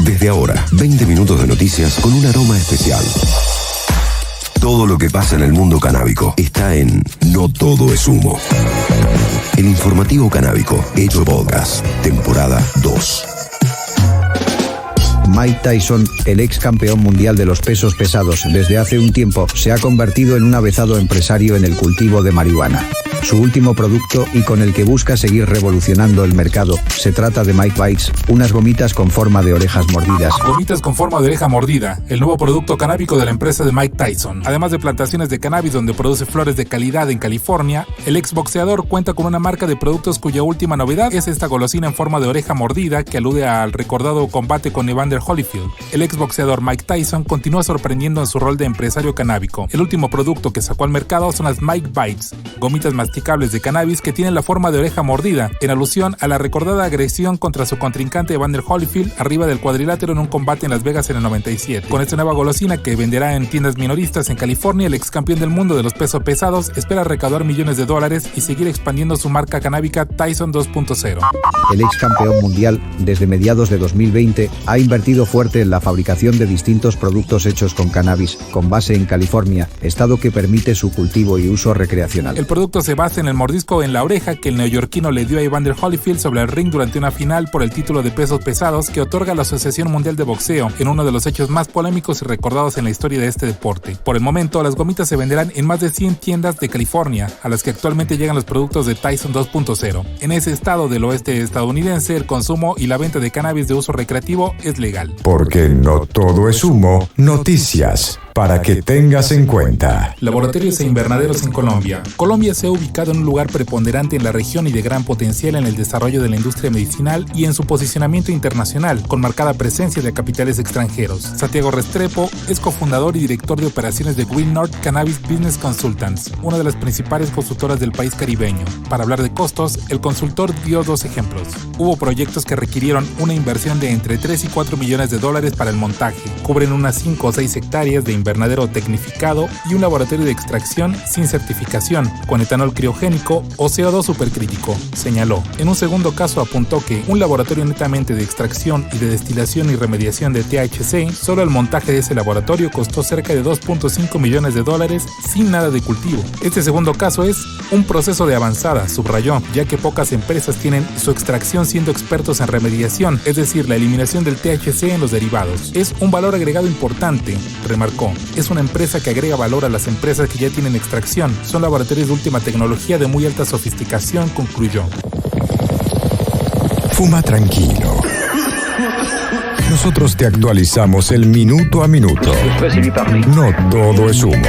Desde ahora, 20 minutos de noticias con un aroma especial. Todo lo que pasa en el mundo canábico está en No Todo es Humo. El informativo canábico hecho podcast, temporada 2. Mike Tyson, el ex campeón mundial de los pesos pesados desde hace un tiempo, se ha convertido en un avezado empresario en el cultivo de marihuana. Su último producto, y con el que busca seguir revolucionando el mercado, se trata de Mike Bites, unas gomitas con forma de orejas mordidas. Gomitas con forma de oreja mordida, el nuevo producto canábico de la empresa de Mike Tyson. Además de plantaciones de cannabis donde produce flores de calidad en California, el exboxeador cuenta con una marca de productos cuya última novedad es esta golosina en forma de oreja mordida que alude al recordado combate con Evander Holyfield. El exboxeador Mike Tyson continúa sorprendiendo en su rol de empresario canábico. El último producto que sacó al mercado son las Mike Bites, gomitas masticables de cannabis que tienen la forma de oreja mordida, en alusión a la recordada agresión contra su contrincante Evander Holyfield arriba del cuadrilátero en un combate en Las Vegas en el 97. Con esta nueva golosina que venderá en tiendas minoristas en California, el ex campeón del mundo de los pesos pesados espera recaudar millones de dólares y seguir expandiendo su marca canábica Tyson 2.0. El ex campeón mundial, desde mediados de 2020, ha invertido fuerte en la fabricación de distintos productos hechos con cannabis, con base en California, estado que permite su cultivo y uso recreacional. El producto se basa en el mordisco en la oreja que el neoyorquino le dio a Evander Holyfield sobre el ring durante una final por el título de pesos pesados que otorga la Asociación Mundial de Boxeo, en uno de los hechos más polémicos y recordados en la historia de este deporte. Por el momento, las gomitas se venderán en más de 100 tiendas de California, a las que actualmente llegan los productos de Tyson 2.0. En ese estado del oeste estadounidense, el consumo y la venta de cannabis de uso recreativo es legal. Porque no todo es humo, noticias para que tengas en cuenta. Laboratorios e invernaderos en Colombia. Colombia se ha ubicado en un lugar preponderante en la región y de gran potencial en el desarrollo de la industria medicinal y en su posicionamiento internacional, con marcada presencia de capitales extranjeros. Santiago Restrepo es cofundador y director de operaciones de Green North Cannabis Business Consultants, una de las principales consultoras del país caribeño. Para hablar de costos, el consultor dio dos ejemplos. Hubo proyectos que requirieron una inversión de entre 3 y 4 millones de dólares para el montaje. Cubren unas 5 o 6 hectáreas de invernadero tecnificado y un laboratorio de extracción sin certificación, con etanol criogénico o CO2 supercrítico, señaló. En un segundo caso apuntó que un laboratorio netamente de extracción y de destilación y remediación de THC, solo el montaje de ese laboratorio costó cerca de 2.5 millones de dólares sin nada de cultivo. Este segundo caso es un proceso de avanzada, subrayó, ya que pocas empresas tienen su extracción siendo expertos en remediación, es decir, la eliminación del THC en los derivados. Es un valor agregado importante, remarcó. Es una empresa que agrega valor a las empresas que ya tienen extracción. Son laboratorios de última tecnología de muy alta sofisticación, concluyó. Fuma tranquilo. Nosotros te actualizamos el minuto a minuto. No todo es humo.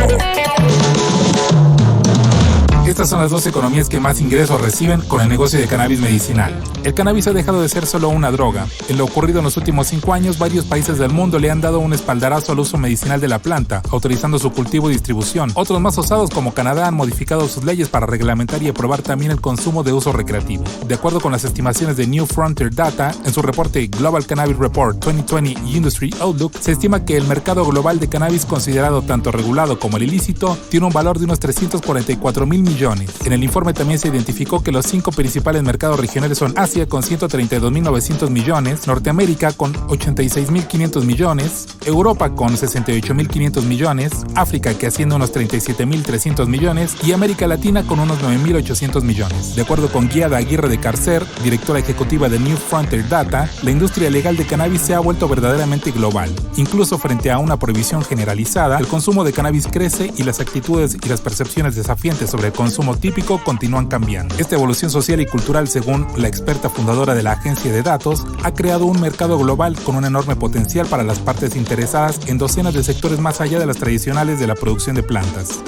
Estas son las dos economías que más ingresos reciben con el negocio de cannabis medicinal. El cannabis ha dejado de ser solo una droga. En lo ocurrido en los últimos 5 años, varios países del mundo le han dado un espaldarazo al uso medicinal de la planta, autorizando su cultivo y distribución. Otros más osados, como Canadá, han modificado sus leyes para reglamentar y aprobar también el consumo de uso recreativo. De acuerdo con las estimaciones de New Frontier Data, en su reporte Global Cannabis Report 2020 Industry Outlook, se estima que el mercado global de cannabis, considerado tanto regulado como el ilícito, tiene un valor de unos 344,000 millones. En el informe también se identificó que los 5 principales mercados regionales son Asia con 132.900 millones, Norteamérica con 86.500 millones, Europa con 68.500 millones, África que asciende a unos 37.300 millones y América Latina con unos 9.800 millones. De acuerdo con Guiada Aguirre de Carcer, directora ejecutiva de New Frontier Data, la industria legal de cannabis se ha vuelto verdaderamente global. Incluso frente a una prohibición generalizada, el consumo de cannabis crece y las actitudes y las percepciones desafiantes sobre el consumo típico continúan cambiando. Esta evolución social y cultural, según la experta fundadora de la agencia de datos, ha creado un mercado global con un enorme potencial para las partes interesadas en docenas de sectores más allá de las tradicionales de la producción de plantas.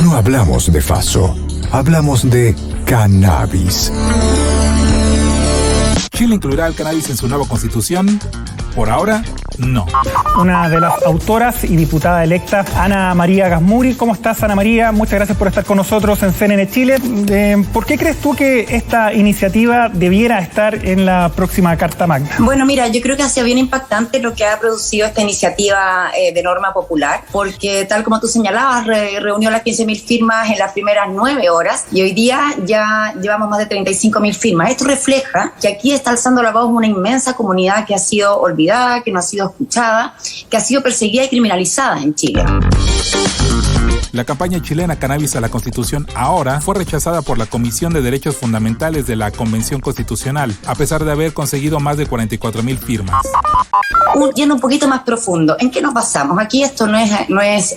No hablamos de faso, hablamos de cannabis. Chile incluirá el cannabis en su nueva constitución. Por ahora, no. Una de las autoras y diputada electa, Ana María Gazmuri. ¿Cómo estás, Ana María? Muchas gracias por estar con nosotros en CNN Chile. ¿Por qué crees tú que esta iniciativa debiera estar en la próxima Carta Magna? Bueno, mira, yo creo que ha sido bien impactante lo que ha producido esta iniciativa de norma popular, porque tal como tú señalabas, reunió las 15.000 firmas en las primeras 9 horas y hoy día ya llevamos más de 35.000 firmas. Esto refleja que aquí está alzando la voz una inmensa comunidad que ha sido olvidada, que no ha sido escuchada, que ha sido perseguida y criminalizada en Chile. La campaña chilena Cannabis a la Constitución ahora fue rechazada por la Comisión de Derechos Fundamentales de la Convención Constitucional, a pesar de haber conseguido más de 44.000 firmas. Yendo un poquito más profundo, ¿en qué nos basamos? Aquí esto no es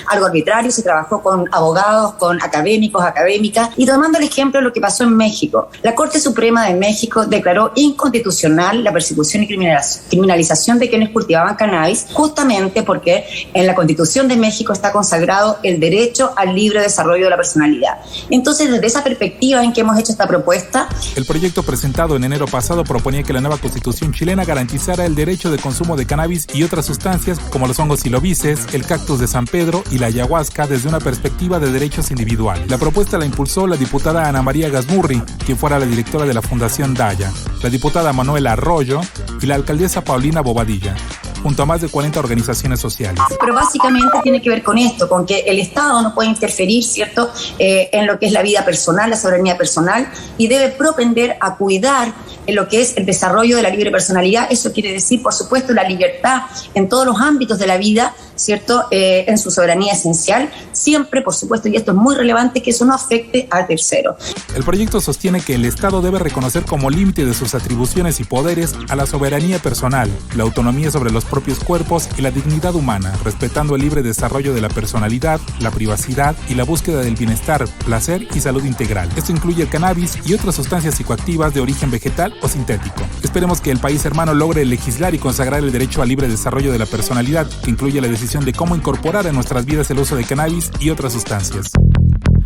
algo arbitrario, se trabajó con abogados, con académicos, académicas, y tomando el ejemplo de lo que pasó en México. La Corte Suprema de México declaró inconstitucional la persecución y criminalización de quienes cultivaban cannabis, justamente porque en la Constitución de México está consagrado el derecho al libre desarrollo de la personalidad. Entonces, desde esa perspectiva en que hemos hecho esta propuesta... El proyecto presentado en enero pasado proponía que la nueva Constitución chilena garantizara el derecho de consumo de cannabis y otras sustancias como los hongos silobices, el cactus de San Pedro y la ayahuasca desde una perspectiva de derechos individuales. La propuesta la impulsó la diputada Ana María Gazmuri, quien fuera la directora de la Fundación Daya, la diputada Manuela Arroyo y la alcaldesa Paulina Bobadilla, junto a más de 40 organizaciones sociales. Pero básicamente tiene que ver con esto, con que el Estado no puede interferir, ¿cierto?, en lo que es la vida personal, la soberanía personal, y debe propender a cuidar en lo que es el desarrollo de la libre personalidad. Eso quiere decir, por supuesto, la libertad en todos los ámbitos de la vida, ¿cierto?, en su soberanía esencial, siempre, por supuesto, y esto es muy relevante, que eso no afecte a terceros. El proyecto sostiene que el Estado debe reconocer como límite de sus atribuciones y poderes a la soberanía personal, la autonomía sobre los propios cuerpos y la dignidad humana, respetando el libre desarrollo de la personalidad, la privacidad y la búsqueda del bienestar, placer y salud integral. Esto incluye el cannabis y otras sustancias psicoactivas de origen vegetal o sintético. Esperemos que el país hermano logre legislar y consagrar el derecho al libre desarrollo de la personalidad, que incluye la decisión de cómo incorporar en nuestras vidas el uso de cannabis y otras sustancias.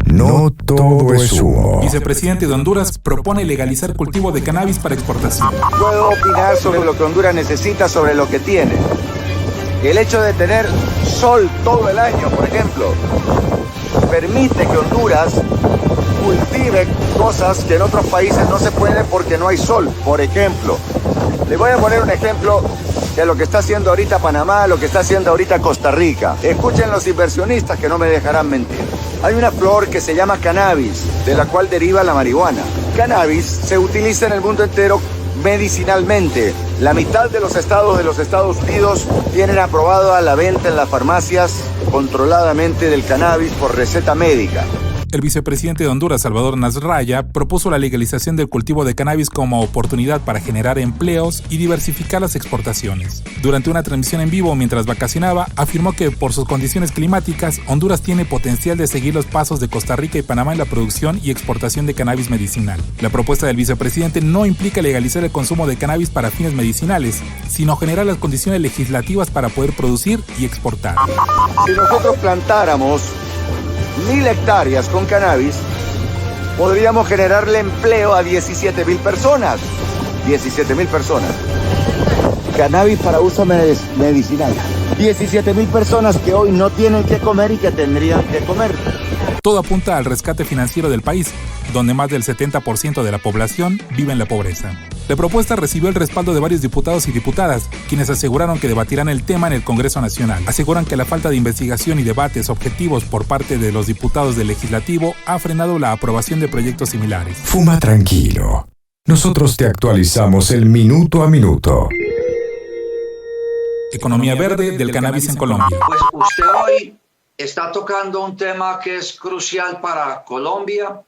No todo es humo. Vicepresidente de Honduras propone legalizar cultivo de cannabis para exportación. Puedo opinar sobre lo que Honduras necesita, sobre lo que tiene. El hecho de tener sol todo el año, por ejemplo, permite que Honduras cultive cosas que en otros países no se puede porque no hay sol. Por ejemplo, le voy a poner un ejemplo de lo que está haciendo ahorita Panamá, lo que está haciendo ahorita Costa Rica. Escuchen los inversionistas que no me dejarán mentir. Hay una flor que se llama cannabis, de la cual deriva la marihuana. Cannabis se utiliza en el mundo entero medicinalmente. La mitad de los estados de los Estados Unidos tienen aprobada la venta en las farmacias controladamente del cannabis por receta médica. El vicepresidente de Honduras, Salvador Nasralla, propuso la legalización del cultivo de cannabis como oportunidad para generar empleos y diversificar las exportaciones. Durante una transmisión en vivo mientras vacacionaba, afirmó que por sus condiciones climáticas, Honduras tiene potencial de seguir los pasos de Costa Rica y Panamá en la producción y exportación de cannabis medicinal. La propuesta del vicepresidente no implica legalizar el consumo de cannabis para fines medicinales, sino generar las condiciones legislativas para poder producir y exportar. Si nosotros plantáramos 1.000 hectáreas con cannabis, podríamos generarle empleo a 17.000 personas. 17.000 personas. Cannabis para uso medicinal. 17.000 personas que hoy no tienen que comer y que tendrían que comer. Todo apunta al rescate financiero del país, donde más del 70% de la población vive en la pobreza. La propuesta recibió el respaldo de varios diputados y diputadas, quienes aseguraron que debatirán el tema en el Congreso Nacional. Aseguran que la falta de investigación y debates objetivos por parte de los diputados del Legislativo ha frenado la aprobación de proyectos similares. Fuma tranquilo. Nosotros te actualizamos el minuto a minuto. Economía verde del cannabis en Colombia. Pues usted hoy está tocando un tema que es crucial para Colombia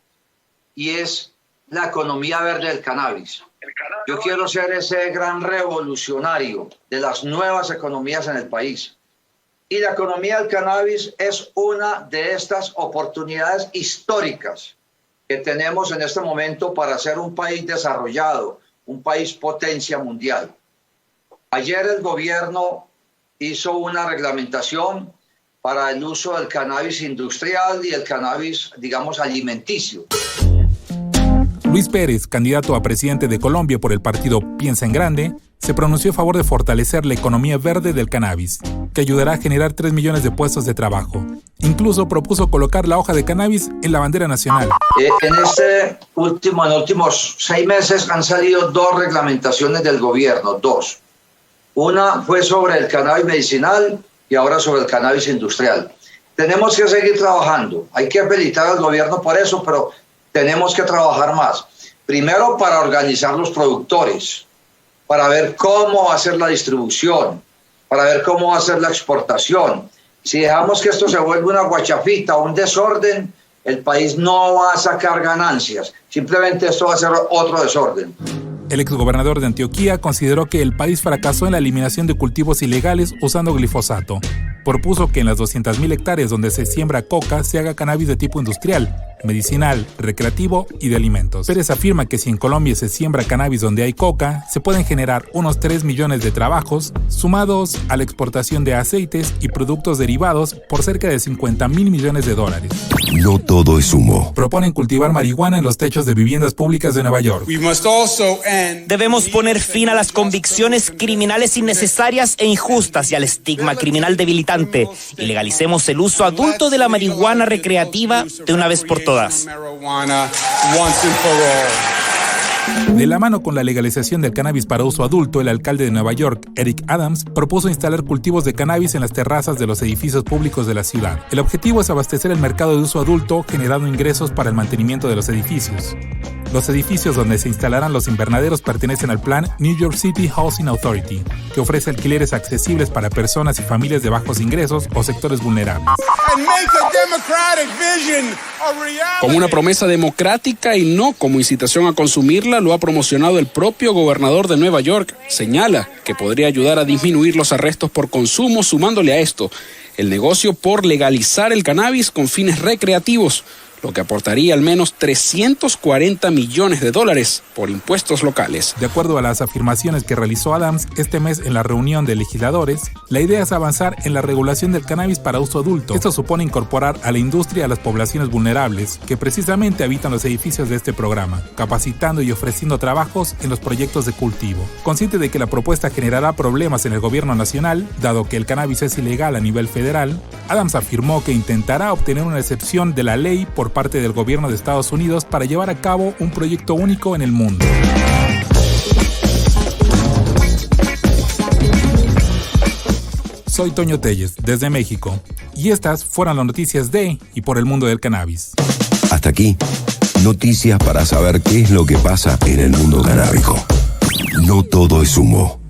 y es la economía verde del cannabis. Yo quiero ser ese gran revolucionario de las nuevas economías en el país. Y la economía del cannabis es una de estas oportunidades históricas que tenemos en este momento para ser un país desarrollado, un país potencia mundial. Ayer el gobierno hizo una reglamentación para el uso del cannabis industrial y el cannabis, digamos, alimenticio. Luis Pérez, candidato a presidente de Colombia por el partido Piensa en Grande, se pronunció a favor de fortalecer la economía verde del cannabis, que ayudará a generar 3 millones de puestos de trabajo. Incluso propuso colocar la hoja de cannabis en la bandera nacional. En los últimos 6 meses han salido 2 reglamentaciones del gobierno, 2. Una fue sobre el cannabis medicinal y ahora sobre el cannabis industrial. Tenemos que seguir trabajando. Hay que felicitar al gobierno por eso, pero tenemos que trabajar más. Primero, para organizar los productores, para ver cómo va a ser la distribución, para ver cómo va a ser la exportación. Si dejamos que esto se vuelva una guachafita, un desorden, el país no va a sacar ganancias. Simplemente esto va a ser otro desorden. El exgobernador de Antioquia consideró que el país fracasó en la eliminación de cultivos ilegales usando glifosato. Propuso que en las 200.000 hectáreas donde se siembra coca se haga cannabis de tipo industrial, medicinal, recreativo y de alimentos. Pérez afirma que si en Colombia se siembra cannabis donde hay coca, se pueden generar unos 3 millones de trabajos, sumados a la exportación de aceites y productos derivados por cerca de $50.000 millones. No todo es humo. Proponen cultivar marihuana en los techos de viviendas públicas de Nueva York. Debemos poner fin a las convicciones criminales innecesarias e injustas y al estigma criminal debilitante, y legalicemos el uso adulto de la marihuana recreativa de una vez por todas. De la mano con la legalización del cannabis para uso adulto, el alcalde de Nueva York, Eric Adams, propuso instalar cultivos de cannabis en las terrazas de los edificios públicos de la ciudad. El objetivo es abastecer el mercado de uso adulto, generando ingresos para el mantenimiento de los edificios. Los edificios donde se instalarán los invernaderos pertenecen al plan New York City Housing Authority, que ofrece alquileres accesibles para personas y familias de bajos ingresos o sectores vulnerables. Como una promesa democrática y no como incitación a consumirla, lo ha promocionado el propio gobernador de Nueva York. Señala que podría ayudar a disminuir los arrestos por consumo, sumándole a esto el negocio por legalizar el cannabis con fines recreativos, lo que aportaría al menos $340 millones por impuestos locales. De acuerdo a las afirmaciones que realizó Adams este mes en la reunión de legisladores, la idea es avanzar en la regulación del cannabis para uso adulto. Esto supone incorporar a la industria a las poblaciones vulnerables que precisamente habitan los edificios de este programa, capacitando y ofreciendo trabajos en los proyectos de cultivo. Consciente de que la propuesta generará problemas en el gobierno nacional, dado que el cannabis es ilegal a nivel federal, Adams afirmó que intentará obtener una excepción de la ley por parte del gobierno de Estados Unidos para llevar a cabo un proyecto único en el mundo. Soy Toño Telles, desde México, y estas fueron las noticias de y por el mundo del cannabis. Hasta aquí, noticias para saber qué es lo que pasa en el mundo canábico. No todo es humo.